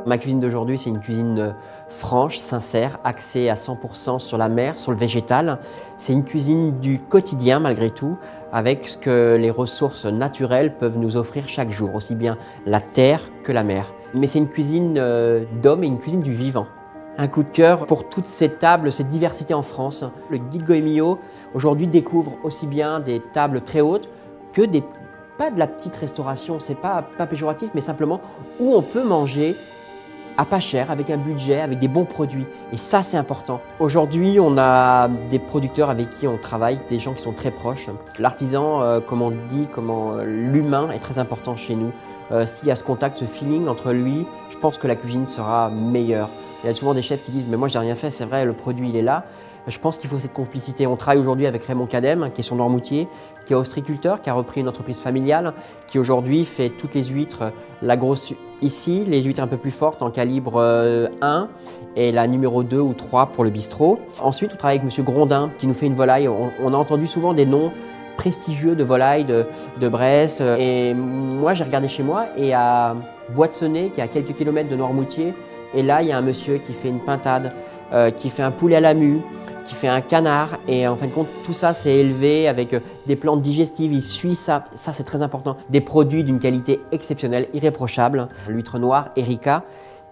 Ma cuisine d'aujourd'hui, c'est une cuisine franche, sincère, axée à 100% sur la mer, sur le végétal. C'est une cuisine du quotidien malgré tout, avec ce que les ressources naturelles peuvent nous offrir chaque jour, aussi bien la terre que la mer. Mais c'est une cuisine d'homme et une cuisine du vivant. Un coup de cœur pour toutes ces tables, cette diversité en France. Le guide Goemio aujourd'hui découvre aussi bien des tables très hautes que pas de la petite restauration, c'est pas péjoratif, mais simplement où on peut manger à pas cher, avec un budget, avec des bons produits. Et ça, c'est important. Aujourd'hui, on a des producteurs avec qui on travaille, des gens qui sont très proches. L'artisan, comme on dit, l'humain est très important chez nous. S'il y a ce contact, ce feeling entre lui, je pense que la cuisine sera meilleure. Il y a souvent des chefs qui disent « mais moi, j'ai rien fait, c'est vrai, le produit, il est là ». Je pense qu'il faut cette complicité. On travaille aujourd'hui avec Raymond Cadem, qui est sur Noirmoutier, qui est ostréiculteur, qui a repris une entreprise familiale, qui aujourd'hui fait toutes les huîtres, la grosse ici, les huîtres un peu plus fortes en calibre 1 et la numéro 2 ou 3 pour le bistrot. Ensuite, on travaille avec Monsieur Grondin, qui nous fait une volaille. On a entendu souvent des noms prestigieux de volailles de Brest. Et moi, j'ai regardé chez moi et à Boîte-Senez, qui est à quelques kilomètres de Noirmoutier, et là, il y a un monsieur qui fait une pintade, qui fait un poulet à la mue, qui fait un canard, et en fin de compte tout ça c'est élevé avec des plantes digestives, il suit ça c'est très important. Des produits d'une qualité exceptionnelle, irréprochable. L'huître noire Erika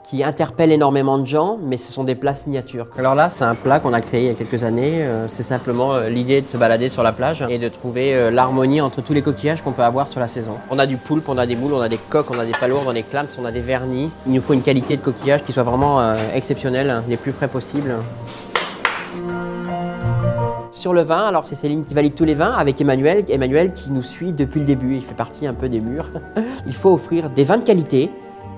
qui interpelle énormément de gens, mais ce sont des plats signatures. Alors là c'est un plat qu'on a créé il y a quelques années, c'est simplement l'idée de se balader sur la plage et de trouver l'harmonie entre tous les coquillages qu'on peut avoir sur la saison. On a du poulpe, on a des moules, on a des coques, on a des palourdes, on a des clams, on a des vernis. Il nous faut une qualité de coquillage qui soit vraiment exceptionnelle, les plus frais possibles. Sur le vin, alors c'est Céline qui valide tous les vins avec Emmanuel qui nous suit depuis le début, il fait partie un peu des murs. Il faut offrir des vins de qualité,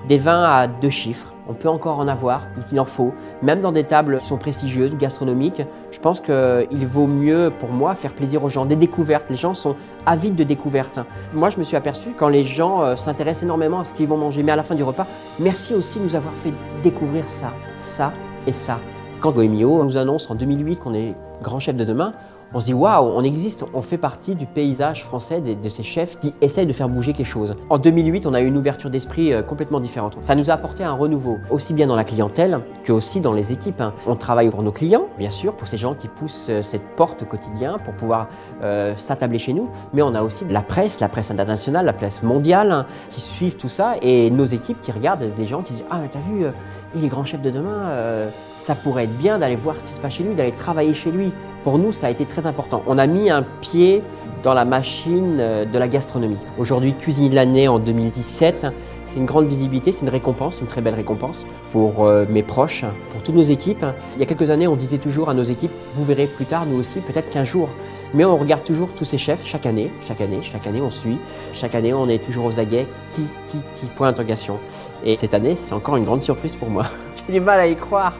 des vins à 2 chiffres, on peut encore en avoir, il en faut. Même dans des tables qui sont prestigieuses ou gastronomiques, je pense qu'il vaut mieux pour moi faire plaisir aux gens, des découvertes, les gens sont avides de découvertes. Moi je me suis aperçu quand les gens s'intéressent énormément à ce qu'ils vont manger, mais à la fin du repas, merci aussi de nous avoir fait découvrir ça, ça et ça. Quand Goemio nous annonce en 2008 qu'on est grand chef de demain, on se dit waouh, on existe, on fait partie du paysage français de ces chefs qui essayent de faire bouger quelque chose. En 2008, on a eu une ouverture d'esprit complètement différente. Ça nous a apporté un renouveau, aussi bien dans la clientèle que aussi dans les équipes. On travaille pour nos clients, bien sûr, pour ces gens qui poussent cette porte au quotidien pour pouvoir s'attabler chez nous, mais on a aussi la presse internationale, la presse mondiale qui suivent tout ça et nos équipes qui regardent des gens qui disent « Ah, t'as vu, il est grand chef de demain, ça pourrait être bien d'aller voir ce qui se passe chez lui, d'aller travailler chez lui. » Pour nous, ça a été très important. On a mis un pied dans la machine de la gastronomie. Aujourd'hui, cuisinier de l'année en 2017, c'est une grande visibilité, c'est une récompense, une très belle récompense pour mes proches, pour toutes nos équipes. Il y a quelques années, on disait toujours à nos équipes, vous verrez plus tard, nous aussi, peut-être qu'un jour. Mais on regarde toujours tous ces chefs, chaque année, on suit. Chaque année, on est toujours aux aguets, point d'interrogation. Et cette année, c'est encore une grande surprise pour moi. J'ai du mal à y croire.